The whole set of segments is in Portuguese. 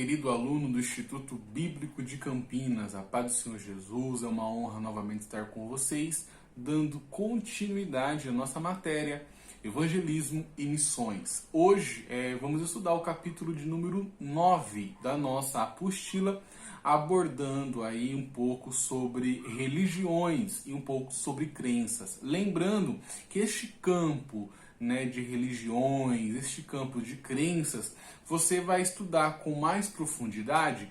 querido aluno do Instituto Bíblico de Campinas. A paz do Senhor Jesus, é uma honra novamente estar com vocês, dando continuidade à nossa matéria, Evangelismo e Missões. Hoje vamos estudar o capítulo de número 9 da nossa apostila, abordando aí um pouco sobre religiões e um pouco sobre crenças. Lembrando que este campo de religiões, este campo de crenças, você vai estudar com mais profundidade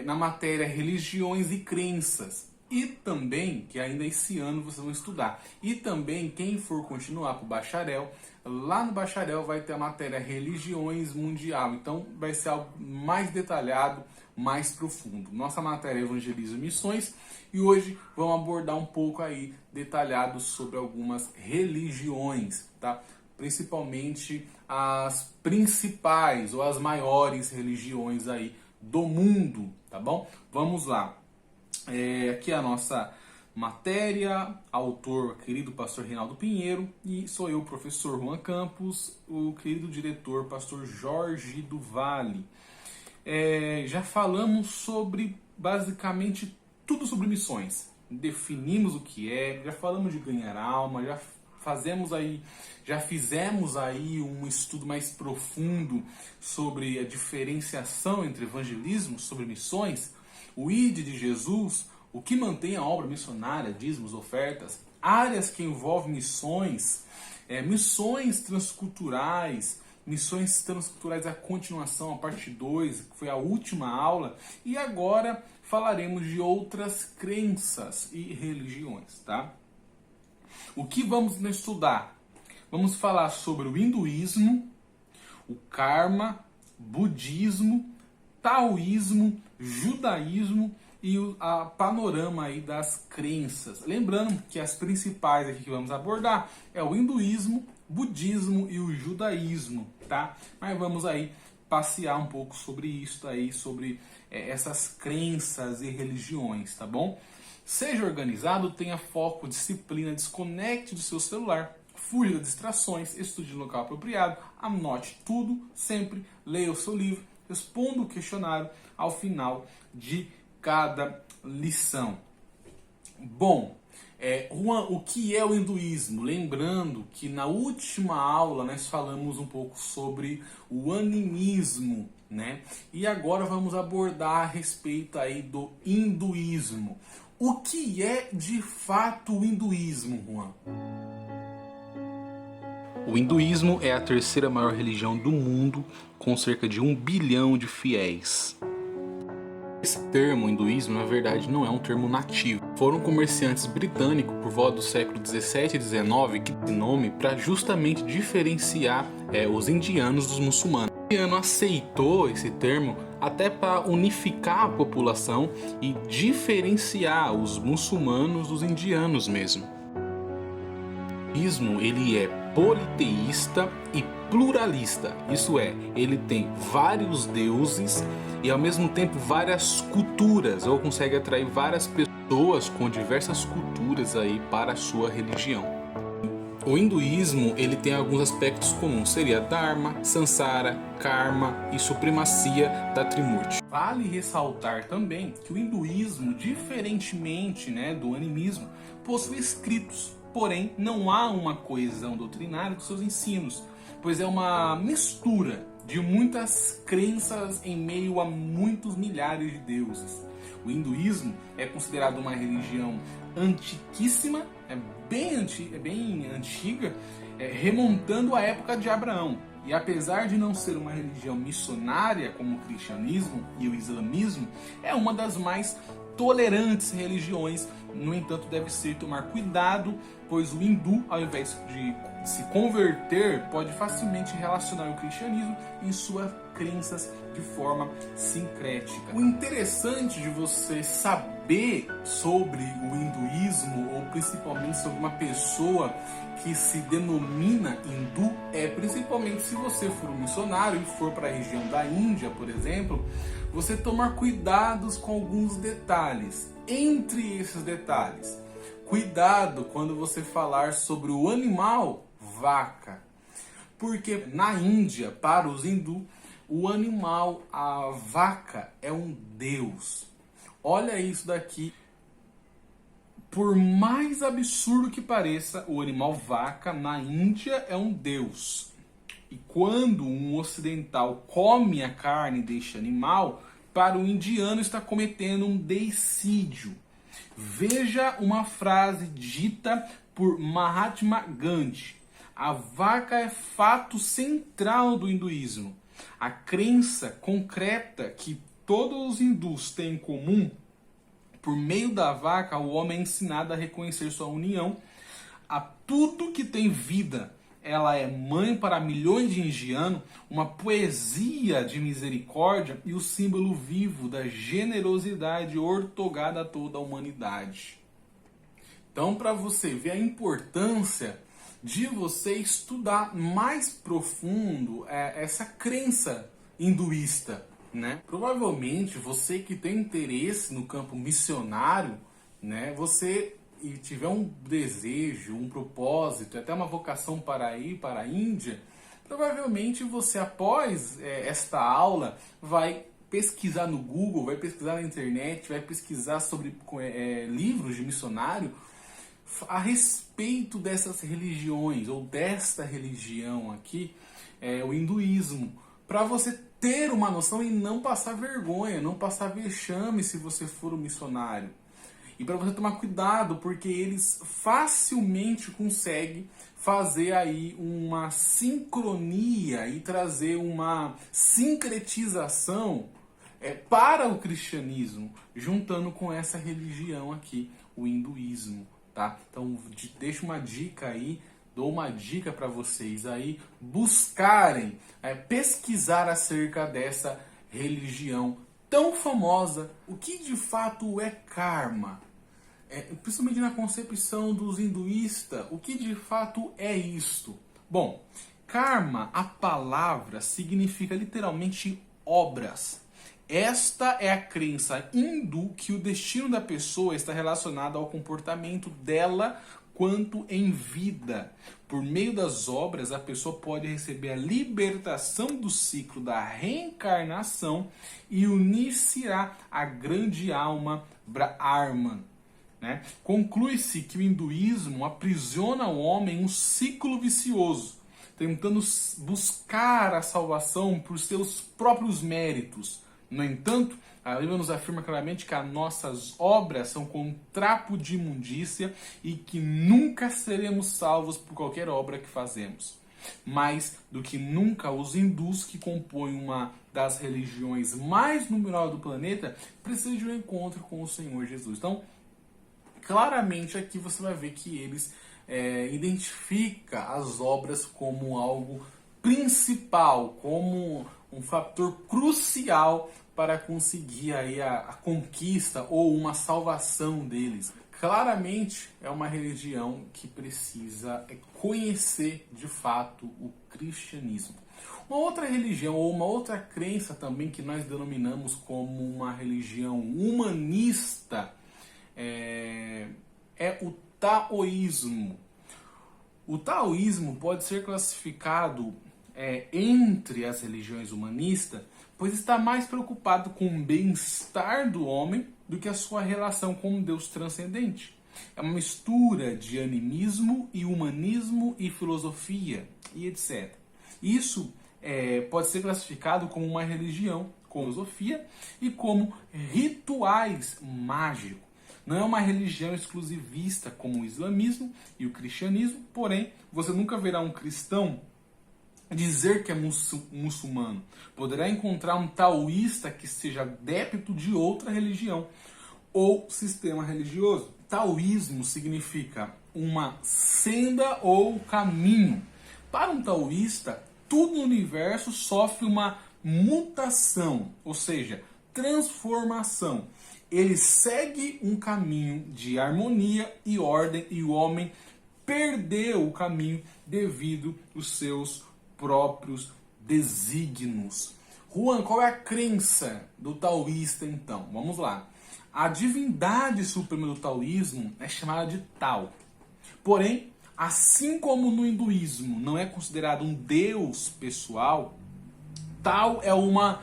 na matéria Religiões e Crenças. E também, que ainda esse ano vocês vão estudar. E também, quem for continuar para o bacharel, lá no bacharel vai ter a matéria Religiões Mundial. Então vai ser algo mais detalhado, mais profundo. Nossa matéria é Evangelismo e Missões. E hoje vamos abordar um pouco aí detalhado sobre algumas religiões, tá? Principalmente as principais ou as maiores religiões aí do mundo, tá bom? Vamos lá. Aqui é a nossa matéria, autor querido pastor Reinaldo Pinheiro, e sou eu, professor Juan Campos, o querido diretor pastor Jorge do Vale. Já falamos sobre basicamente tudo sobre missões. Definimos o que é, já falamos de ganhar alma, já fizemos aí um estudo mais profundo sobre a diferenciação entre evangelismo, sobre missões, o ID de Jesus, o que mantém a obra missionária, dízimos, ofertas, áreas que envolvem missões, missões transculturais, a continuação, a parte 2, que foi a última aula, e agora falaremos de outras crenças e religiões, tá? O que vamos estudar? Vamos falar sobre o hinduísmo, o karma, budismo, taoísmo, judaísmo e a panorama aí das crenças. Lembrando que as principais aqui que vamos abordar é o hinduísmo, budismo e o judaísmo, tá? Mas vamos aí passear um pouco sobre isso aí, sobre essas crenças e religiões, tá bom? Seja organizado, tenha foco, disciplina, desconecte do seu celular, fuja das distrações, estude no local apropriado, anote tudo, sempre leia o seu livro, responda o questionário ao final de cada lição. Bom, Juan, o que é o hinduísmo? Lembrando que na última aula nós falamos um pouco sobre o animismo, né? E agora vamos abordar a respeito aí do hinduísmo. O que é de fato o hinduísmo, Juan? O hinduísmo é a terceira maior religião do mundo, com cerca de 1 bilhão de fiéis. Esse termo, hinduísmo, na verdade não é um termo nativo. Foram comerciantes britânicos por volta do século 17 e 19 que deram nome para justamente diferenciar os indianos dos muçulmanos. O indiano aceitou esse termo até para unificar a população e diferenciar os muçulmanos dos indianos mesmo. O hinduísmo, ele é politeísta e pluralista, isso é, ele tem vários deuses e ao mesmo tempo várias culturas, ou consegue atrair várias pessoas com diversas culturas aí para a sua religião. O hinduísmo, ele tem alguns aspectos comuns, seria Dharma, Samsara, Karma e supremacia da Trimurti. Vale ressaltar também que o hinduísmo, diferentemente do animismo, possui escritos, porém não há uma coesão doutrinária dos seus ensinos, pois é uma mistura de muitas crenças em meio a muitos milhares de deuses. O hinduísmo é considerado uma religião antiquíssima, bem antiga, remontando à época de Abraão. E apesar de não ser uma religião missionária como o cristianismo e o islamismo, é uma das mais tolerantes religiões. No entanto, deve-se tomar cuidado, pois o hindu, ao invés de se converter, pode facilmente relacionar o cristianismo em suas crenças de forma sincrética. O interessante de você saber sobre o hinduísmo, ou principalmente sobre uma pessoa que se denomina hindu, principalmente se você for um missionário e for para a região da Índia, por exemplo, você tomar cuidados com alguns detalhes. Entre esses detalhes, cuidado quando você falar sobre o animal vaca, porque na Índia, para os hindus, O animal, a vaca, é um deus. Olha isso daqui. Por mais absurdo que pareça, o animal vaca na Índia é um deus. E quando um ocidental come a carne deste animal, para o indiano está cometendo um deicídio. Veja uma frase dita por Mahatma Gandhi. A vaca é fato central do hinduísmo. A crença concreta que todos os hindus têm em comum, por meio da vaca, o homem é ensinado a reconhecer sua união a tudo que tem vida. Ela é mãe para milhões de indianos, uma poesia de misericórdia e o símbolo vivo da generosidade ortogada a toda a humanidade. Então, para você ver a importância de você estudar mais profundo essa crença hinduísta, né? Provavelmente você que tem interesse no campo missionário, né? Você e tiver um desejo, um propósito, até uma vocação para ir para a Índia, provavelmente você após esta aula vai pesquisar no Google, vai pesquisar na internet, vai pesquisar sobre livros de missionário a respeito dessas religiões, ou desta religião aqui, o hinduísmo, para você ter uma noção e não passar vergonha, não passar vexame se você for um missionário. E para você tomar cuidado, porque eles facilmente conseguem fazer aí uma sincronia e trazer uma sincretização para o cristianismo, juntando com essa religião aqui, o hinduísmo. Tá? Então deixo uma dica aí, dou uma dica para vocês aí buscarem, pesquisar acerca dessa religião tão famosa. O que de fato é karma? Principalmente na concepção dos hinduístas, o que de fato é isto? Bom, karma, a palavra, significa literalmente obras. Esta é a crença hindu que o destino da pessoa está relacionado ao comportamento dela quanto em vida. Por meio das obras, a pessoa pode receber a libertação do ciclo da reencarnação e unir-se-á à grande alma Brahman. Né? Conclui-se que o hinduísmo aprisiona o homem em um ciclo vicioso, tentando buscar a salvação por seus próprios méritos. No entanto, a Bíblia nos afirma claramente que as nossas obras são como um trapo de imundícia e que nunca seremos salvos por qualquer obra que fazemos. Mais do que nunca, os hindus, que compõem uma das religiões mais numerosas do planeta, precisam de um encontro com o Senhor Jesus. Então, claramente aqui você vai ver que eles identificam as obras como algo principal, como um fator crucial para conseguir aí a conquista ou uma salvação deles. Claramente é uma religião que precisa conhecer de fato o cristianismo. Uma outra religião ou uma outra crença também que nós denominamos como uma religião humanista é o taoísmo. O taoísmo pode ser classificado entre as religiões humanistas, pois está mais preocupado com o bem-estar do homem do que a sua relação com um Deus transcendente. É uma mistura de animismo e humanismo e filosofia e etc. Isso pode ser classificado como uma religião, com filosofia e como rituais mágicos. Não é uma religião exclusivista como o islamismo e o cristianismo, porém, você nunca verá um cristão dizer que é muçulmano. Poderá encontrar um taoísta que seja adepto de outra religião ou sistema religioso. Taoísmo significa uma senda ou caminho. Para um taoísta, tudo no universo sofre uma mutação, ou seja, transformação. Ele segue um caminho de harmonia e ordem e o homem perdeu o caminho devido aos seus próprios desígnios. Juan, qual é a crença do taoísta então? Vamos lá. A divindade suprema do taoísmo é chamada de Tao. Porém, assim como no hinduísmo não é considerado um deus pessoal, Tao é uma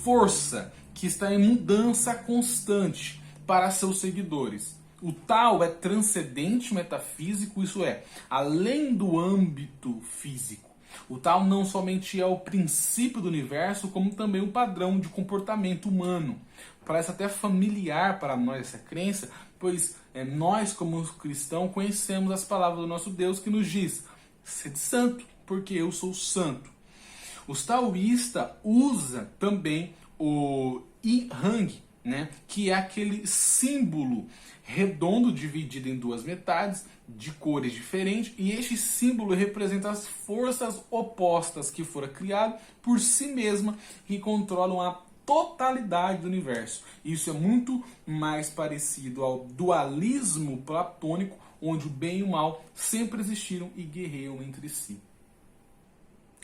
força que está em mudança constante para seus seguidores. O Tao é transcendente metafísico, isso é, além do âmbito físico. O Tao não somente é o princípio do universo, como também o padrão de comportamento humano. Parece até familiar para nós essa crença, pois nós, como cristãos, conhecemos as palavras do nosso Deus que nos diz: sede santo, porque eu sou santo. Os taoístas usam também o Yin Yang, né, que é aquele símbolo redondo dividido em duas metades, de cores diferentes, e este símbolo representa as forças opostas que foram criadas por si mesma, que controlam a totalidade do universo. Isso é muito mais parecido ao dualismo platônico, onde o bem e o mal sempre existiram e guerreiam entre si.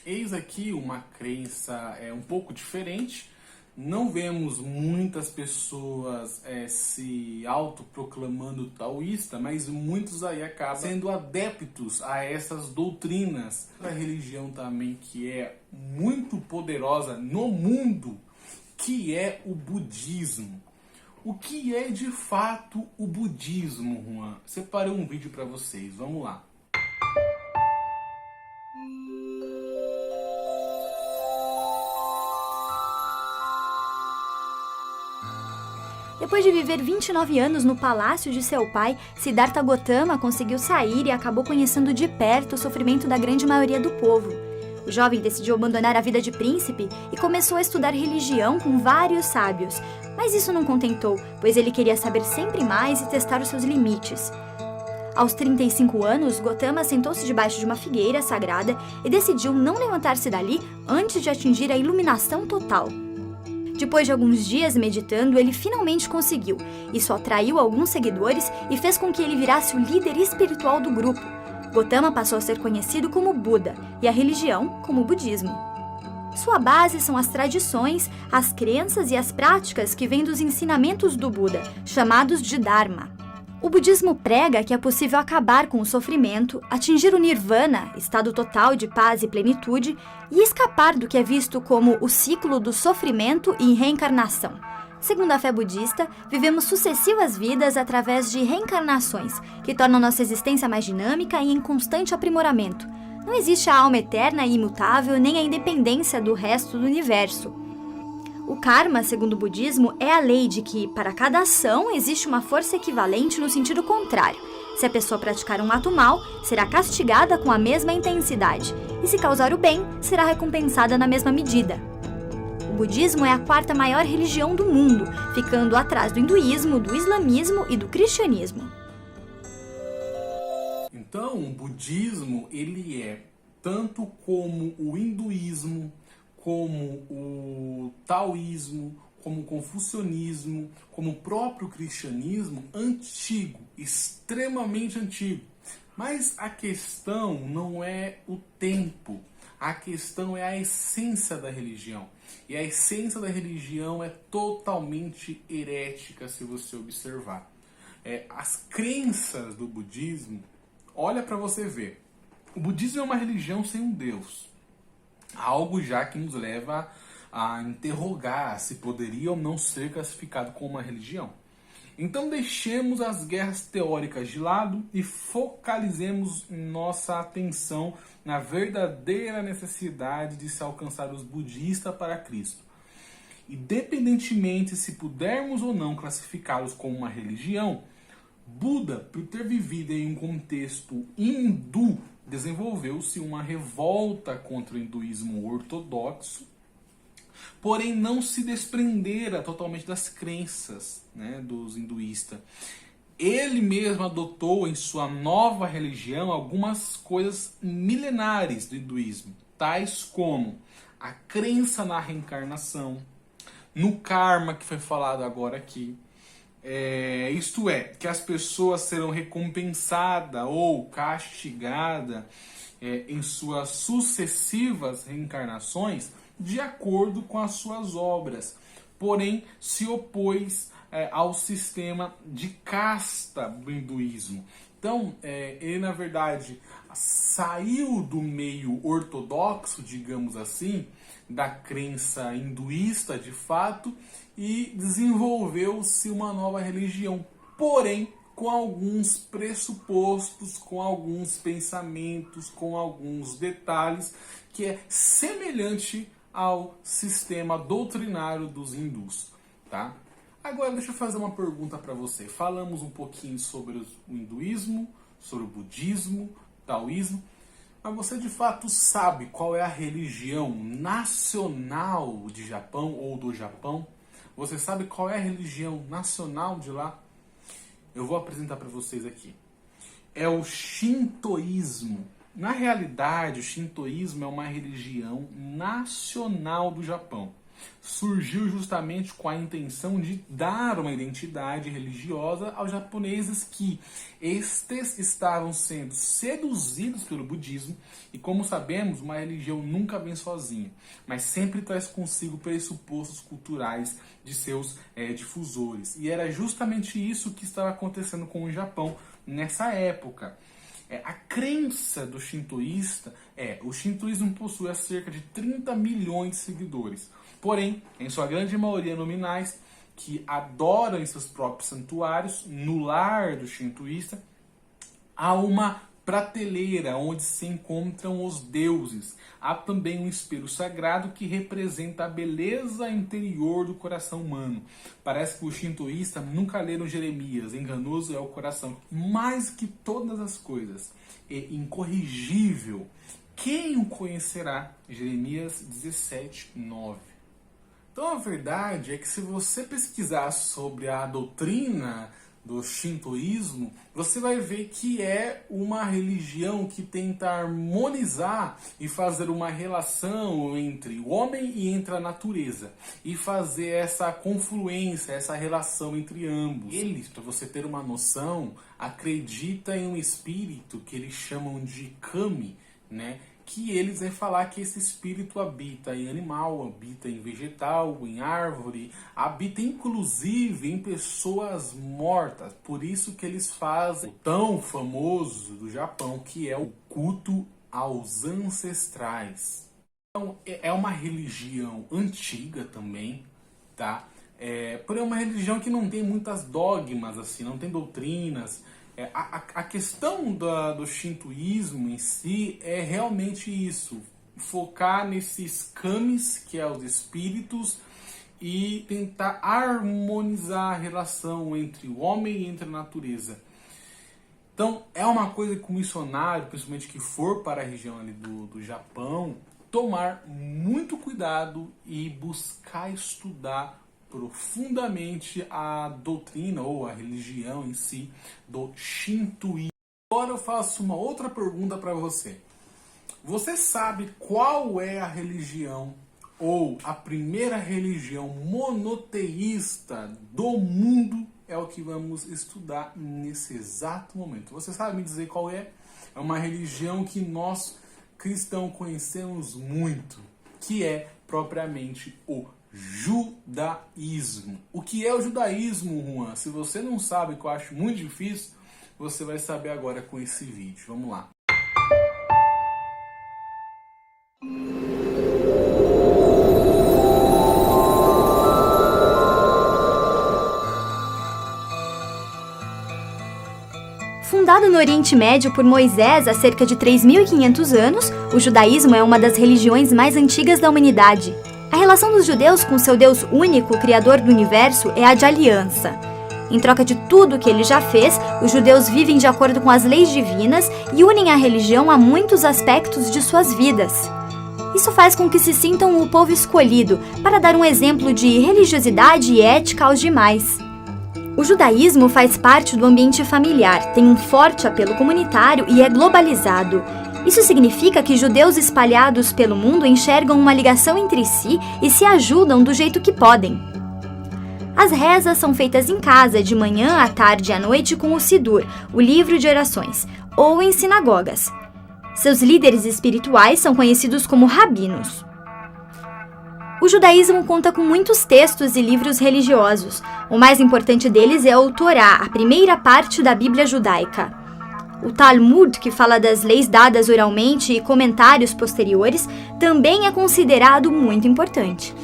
Eis aqui uma crença um pouco diferente. Não vemos muitas pessoas se autoproclamando taoísta, mas muitos aí acabam sendo adeptos a essas doutrinas. A religião também que é muito poderosa no mundo, que é o budismo. O que é de fato o budismo, Juan? Separei um vídeo para vocês, vamos lá. Depois de viver 29 anos no palácio de seu pai, Siddhartha Gautama conseguiu sair e acabou conhecendo de perto o sofrimento da grande maioria do povo. O jovem decidiu abandonar a vida de príncipe e começou a estudar religião com vários sábios. Mas isso não contentou, pois ele queria saber sempre mais e testar os seus limites. Aos 35 anos, Gautama sentou-se debaixo de uma figueira sagrada e decidiu não levantar-se dali antes de atingir a iluminação total. Depois de alguns dias meditando, ele finalmente conseguiu. Isso atraiu alguns seguidores e fez com que ele virasse o líder espiritual do grupo. Gautama passou a ser conhecido como Buda e a religião como o budismo. Sua base são as tradições, as crenças e as práticas que vêm dos ensinamentos do Buda, chamados de Dharma. O budismo prega que é possível acabar com o sofrimento, atingir o nirvana, estado total de paz e plenitude, e escapar do que é visto como o ciclo do sofrimento e reencarnação. Segundo a fé budista, vivemos sucessivas vidas através de reencarnações, que tornam nossa existência mais dinâmica e em constante aprimoramento. Não existe a alma eterna e imutável, nem a independência do resto do universo. O karma, segundo o budismo, é a lei de que, para cada ação, existe uma força equivalente no sentido contrário. Se a pessoa praticar um ato mal, será castigada com a mesma intensidade, e se causar o bem, será recompensada na mesma medida. O budismo é a quarta maior religião do mundo, ficando atrás do hinduísmo, do islamismo e do cristianismo. Então, o budismo, ele é tanto como o hinduísmo, como o taoísmo, como o confucionismo, como o próprio cristianismo, antigo, extremamente antigo. Mas a questão não é o tempo, a questão é a essência da religião. E a essência da religião é totalmente herética, se você observar. As crenças do budismo, olha para você ver, o budismo é uma religião sem um Deus. Algo já que nos leva a interrogar se poderia ou não ser classificado como uma religião. Então deixemos as guerras teóricas de lado e focalizemos nossa atenção na verdadeira necessidade de se alcançar os budistas para Cristo. Independentemente se pudermos ou não classificá-los como uma religião, Buda, por ter vivido em um contexto hindu, desenvolveu-se uma revolta contra o hinduísmo ortodoxo, porém não se desprendera totalmente das crenças, dos hinduístas. Ele mesmo adotou em sua nova religião algumas coisas milenares do hinduísmo, tais como a crença na reencarnação, no karma, que foi falado agora aqui, isto é, que as pessoas serão recompensadas ou castigadas em suas sucessivas reencarnações de acordo com as suas obras. Porém, se opôs ao sistema de casta do hinduísmo. Então, ele na verdade saiu do meio ortodoxo, digamos assim, da crença hinduísta de fato e desenvolveu-se uma nova religião, porém com alguns pressupostos, com alguns pensamentos, com alguns detalhes que é semelhante ao sistema doutrinário dos hindus, tá? Agora deixa eu fazer uma pergunta para você. Falamos um pouquinho sobre o hinduísmo, sobre o budismo, taoísmo, mas você de fato sabe qual é a religião nacional de Japão ou do Japão? Você sabe qual é a religião nacional de lá? Eu vou apresentar para vocês aqui. É o shintoísmo. Na realidade, o shintoísmo é uma religião nacional do Japão. Surgiu justamente com a intenção de dar uma identidade religiosa aos japoneses que estes estavam sendo seduzidos pelo budismo e, como sabemos, uma religião nunca vem sozinha, mas sempre traz consigo pressupostos culturais de seus difusores. E era justamente isso que estava acontecendo com o Japão nessa época. A crença do shintoísta o shintoísmo possui cerca de 30 milhões de seguidores, porém, em sua grande maioria nominais, que adoram em seus próprios santuários. No lar do shintoísta há uma prateleira onde se encontram os deuses. Há também um espelho sagrado que representa a beleza interior do coração humano. Parece que o shintoísta nunca leram Jeremias, enganoso é o coração. Mais que todas as coisas, é incorrigível. Quem o conhecerá? Jeremias 17:9. Então a verdade é que se você pesquisar sobre a doutrina do shintoísmo, você vai ver que é uma religião que tenta harmonizar e fazer uma relação entre o homem e entre a natureza, e fazer essa confluência, essa relação entre ambos. Eles, para você ter uma noção, acreditam em um espírito que eles chamam de kami, né? Que eles vão falar que esse espírito habita em animal, habita em vegetal, em árvore, habita inclusive em pessoas mortas. Por isso que eles fazem o tão famoso do Japão, que é o culto aos ancestrais. Então, é uma religião antiga também, tá? Porém é uma religião que não tem muitas dogmas, assim, não tem doutrinas. A questão do shintoísmo em si é realmente isso, focar nesses kamis, que é os espíritos, e tentar harmonizar a relação entre o homem e entre a natureza. Então é uma coisa que o missionário, principalmente que for para a região ali do Japão, tomar muito cuidado e buscar estudar profundamente a doutrina ou a religião em si do shintoísmo. Agora eu faço uma outra pergunta para você. Você sabe qual é a religião ou a primeira religião monoteísta do mundo? É o que vamos estudar nesse exato momento. Você sabe me dizer qual é? É uma religião que nós cristãos conhecemos muito, que é propriamente o judaísmo. O que é o judaísmo, Juan? Se você não sabe, que eu acho muito difícil, você vai saber agora com esse vídeo. Vamos lá. Fundado no Oriente Médio por Moisés há cerca de 3.500 anos, o judaísmo é uma das religiões mais antigas da humanidade. A relação dos judeus com seu Deus único, criador do universo, é a de aliança. Em troca de tudo que ele já fez, os judeus vivem de acordo com as leis divinas e unem a religião a muitos aspectos de suas vidas. Isso faz com que se sintam o povo escolhido para dar um exemplo de religiosidade e ética aos demais. O judaísmo faz parte do ambiente familiar, tem um forte apelo comunitário e é globalizado. Isso significa que judeus espalhados pelo mundo enxergam uma ligação entre si e se ajudam do jeito que podem. As rezas são feitas em casa, de manhã, à tarde e à noite com o Sidur, o livro de orações, ou em sinagogas. Seus líderes espirituais são conhecidos como rabinos. O judaísmo conta com muitos textos e livros religiosos. O mais importante deles é o Torá, a primeira parte da Bíblia judaica. O Talmud, que fala das leis dadas oralmente e comentários posteriores, também é considerado muito importante.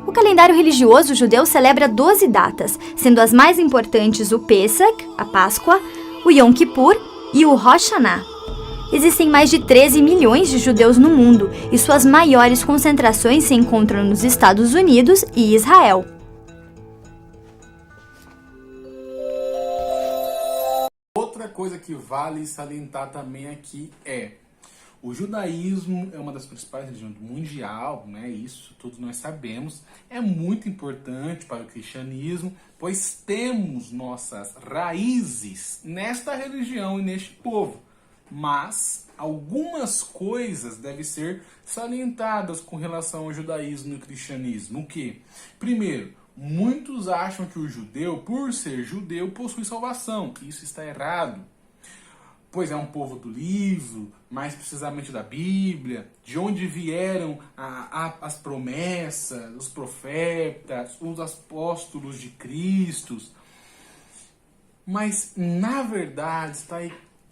O calendário religioso judeu celebra 12 datas, sendo as mais importantes o Pesach, a Páscoa, o Yom Kippur e o Rosh Hashanah. Existem mais de 13 milhões de judeus no mundo e suas maiores concentrações se encontram nos Estados Unidos e Israel. Outra coisa que vale salientar também aqui é o judaísmo é uma das principais religiões mundial, né? Isso todos nós sabemos. É muito importante para o cristianismo, pois temos nossas raízes nesta religião e neste povo. Mas algumas coisas devem ser salientadas com relação ao judaísmo e ao cristianismo. O quê? Primeiro, muitos acham que o judeu, por ser judeu, possui salvação. Isso está errado. Pois é um povo do livro, mais precisamente da Bíblia, de onde vieram as promessas, os profetas, os apóstolos de Cristo. Mas, na verdade, está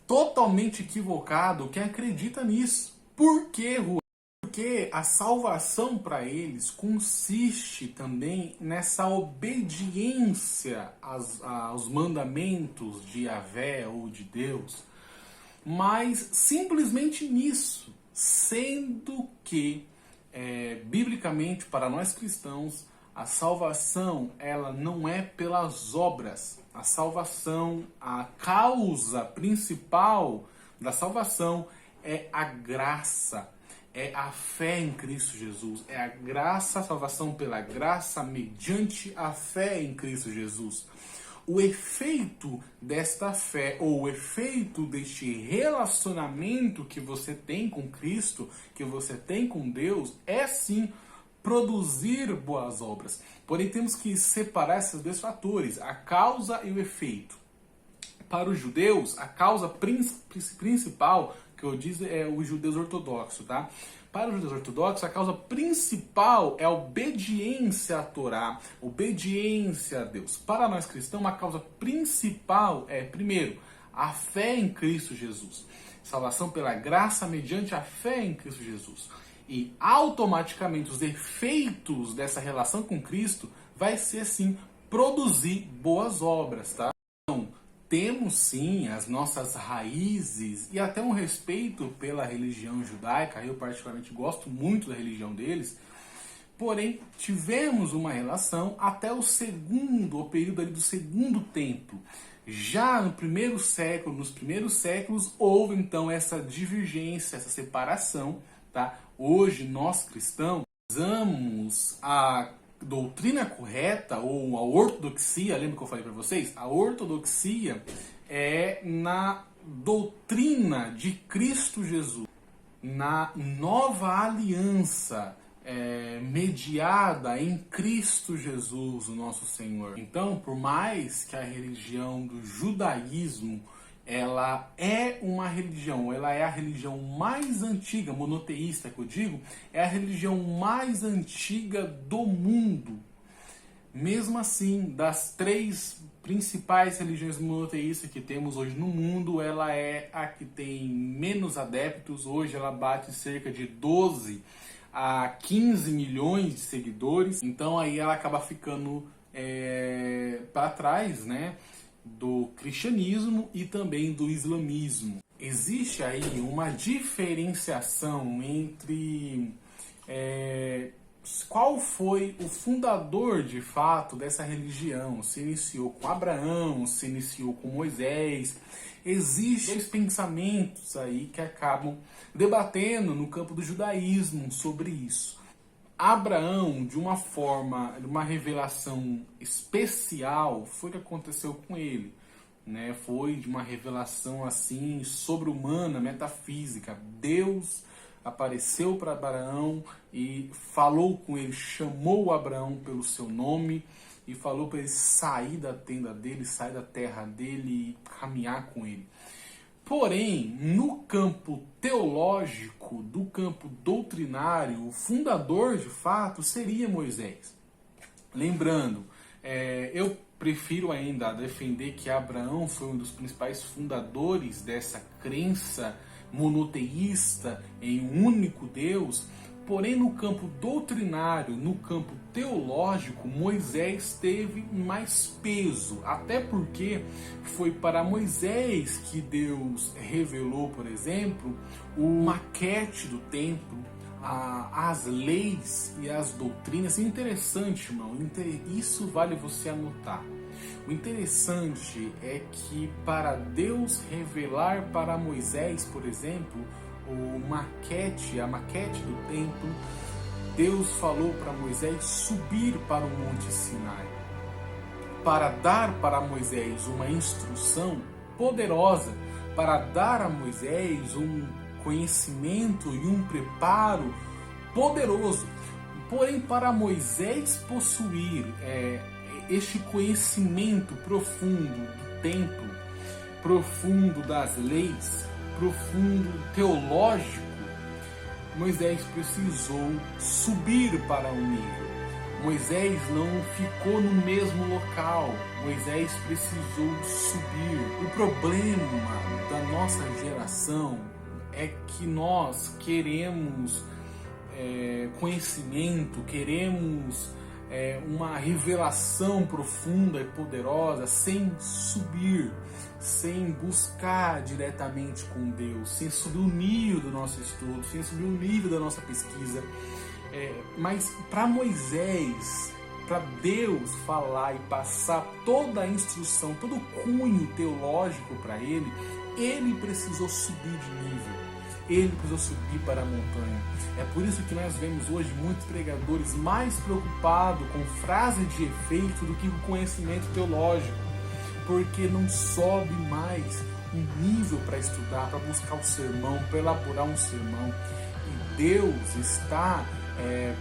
totalmente equivocado quem acredita nisso. Por quê, Juan? Porque a salvação para eles consiste também nessa obediência aos mandamentos de Yahvé ou de Deus, mas simplesmente nisso, sendo que, biblicamente, para nós cristãos, a salvação ela não é pelas obras. A salvação, a causa principal da salvação é a graça. É a fé em Cristo Jesus. É a graça, a salvação pela graça mediante a fé em Cristo Jesus. O efeito desta fé, ou o efeito deste relacionamento que você tem com Cristo, que você tem com Deus, é sim produzir boas obras. Porém, temos que separar esses dois fatores, a causa e o efeito. Para os judeus, a causa principal, que eu disse, é os judeus ortodoxos, tá? Para os judeus ortodoxos, a causa principal é a obediência à Torá, obediência a Deus. Para nós cristãos, a causa principal é, primeiro, a fé em Cristo Jesus. Salvação pela graça mediante a fé em Cristo Jesus. E automaticamente os efeitos dessa relação com Cristo vai ser, sim, produzir boas obras, tá? Então, temos sim as nossas raízes e até um respeito pela religião judaica. Eu particularmente gosto muito da religião deles. Porém, tivemos uma relação até o período ali do segundo templo. Já no primeiro século, nos primeiros séculos, houve então essa divergência, essa separação, tá? Hoje, nós cristãos usamos a doutrina correta ou a ortodoxia, lembra que eu falei para vocês? A ortodoxia é na doutrina de Cristo Jesus, na nova aliança mediada em Cristo Jesus, o nosso Senhor. Então, por mais que a religião do judaísmo ela é uma religião, ela é a religião mais antiga, monoteísta que eu digo, é a religião mais antiga do mundo. Mesmo assim, das 3 principais religiões monoteístas que temos hoje no mundo, ela é a que tem menos adeptos. Hoje ela bate cerca de 12 a 15 milhões de seguidores. Então aí ela acaba ficando para trás, né, do cristianismo e também do islamismo. Existe aí uma diferenciação entre qual foi o fundador de fato dessa religião. Se iniciou com Abraão, se iniciou com Moisés. Existem 2 pensamentos aí que acabam debatendo no campo do judaísmo sobre isso. Abraão, de uma forma, de uma revelação especial, foi o que aconteceu com ele, né? Foi de uma revelação assim sobre-humana, metafísica. Deus apareceu para Abraão e falou com ele, chamou Abraão pelo seu nome e falou para ele sair da tenda dele, sair da terra dele e caminhar com ele. Porém, no campo teológico, do campo doutrinário, o fundador de fato seria Moisés. Lembrando, eu prefiro ainda defender que Abraão foi um dos principais fundadores dessa crença monoteísta em um único Deus. Porém, no campo doutrinário, no campo teológico, Moisés teve mais peso. Até porque foi para Moisés que Deus revelou, por exemplo, o maquete do templo, as leis e as doutrinas. É interessante, irmão, isso vale você anotar. O interessante é que para Deus revelar para Moisés, por exemplo, a maquete do templo, Deus falou para Moisés subir para o Monte Sinai, para dar para Moisés uma instrução poderosa, para dar a Moisés um conhecimento e um preparo poderoso. Porém, para Moisés possuir este conhecimento profundo do templo, profundo das leis, profundo teológico, Moisés precisou subir para um nível. Moisés não ficou no mesmo local. Moisés precisou subir. O problema da nossa geração é que nós queremos conhecimento, queremos uma revelação profunda e poderosa sem subir, sem buscar diretamente com Deus, sem subir o nível do nosso estudo, sem subir o nível da nossa pesquisa. Mas para Moisés, para Deus falar e passar toda a instrução, todo o cunho teológico para ele precisou subir de nível. Ele precisou subir para a montanha. É por isso que nós vemos hoje muitos pregadores mais preocupados com frase de efeito do que com conhecimento teológico, porque não sobe mais um nível para estudar, para buscar o sermão, para elaborar um sermão. E Deus está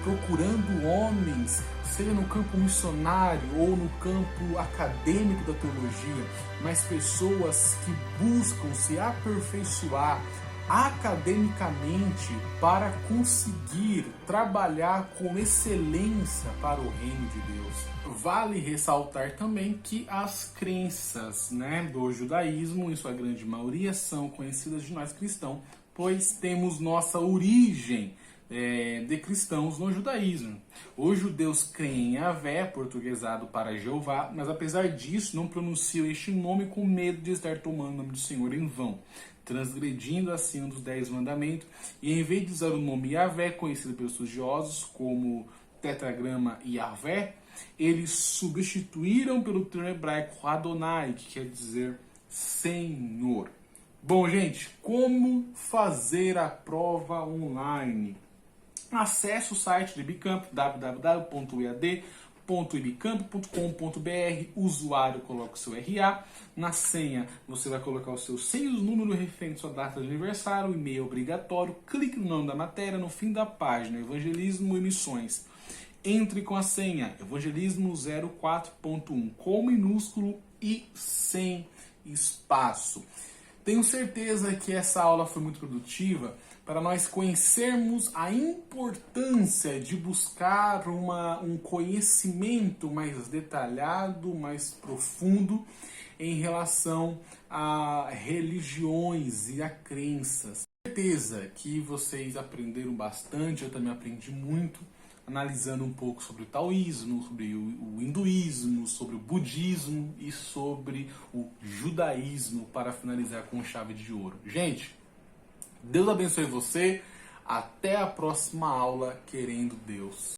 procurando homens, seja no campo missionário ou no campo acadêmico da teologia, mas pessoas que buscam se aperfeiçoar academicamente para conseguir trabalhar com excelência para o reino de Deus. Vale ressaltar também que as crenças do judaísmo, em sua grande maioria, são conhecidas de nós cristãos, pois temos nossa origem de cristãos no judaísmo. Os judeus creem em Yahvé, portuguesado para Jeová, mas apesar disso não pronunciam este nome com medo de estar tomando o nome do Senhor em vão, transgredindo assim um dos 10 mandamentos, e em vez de usar o nome Yahvé, conhecido pelos estudiosos como tetragrama Yahvé, eles substituíram pelo termo hebraico Adonai, que quer dizer Senhor. Bom, gente, como fazer a prova online? Acesse o site do IBCamp, www.ead.ibcamp.com.br, usuário coloca o seu RA, na senha você vai colocar o seu seio, número referente à sua data de aniversário, o e-mail obrigatório, clique no nome da matéria, no fim da página, Evangelismo e Missões. Entre com a senha Evangelismo 04.1, com minúsculo e sem espaço. Tenho certeza que essa aula foi muito produtiva para nós conhecermos a importância de buscar um conhecimento mais detalhado, mais profundo em relação a religiões e a crenças. Tenho certeza que vocês aprenderam bastante, eu também aprendi muito, analisando um pouco sobre o taoísmo, sobre o hinduísmo, sobre o budismo e sobre o judaísmo, para finalizar com chave de ouro. Gente, Deus abençoe você. Até a próxima aula, querendo Deus.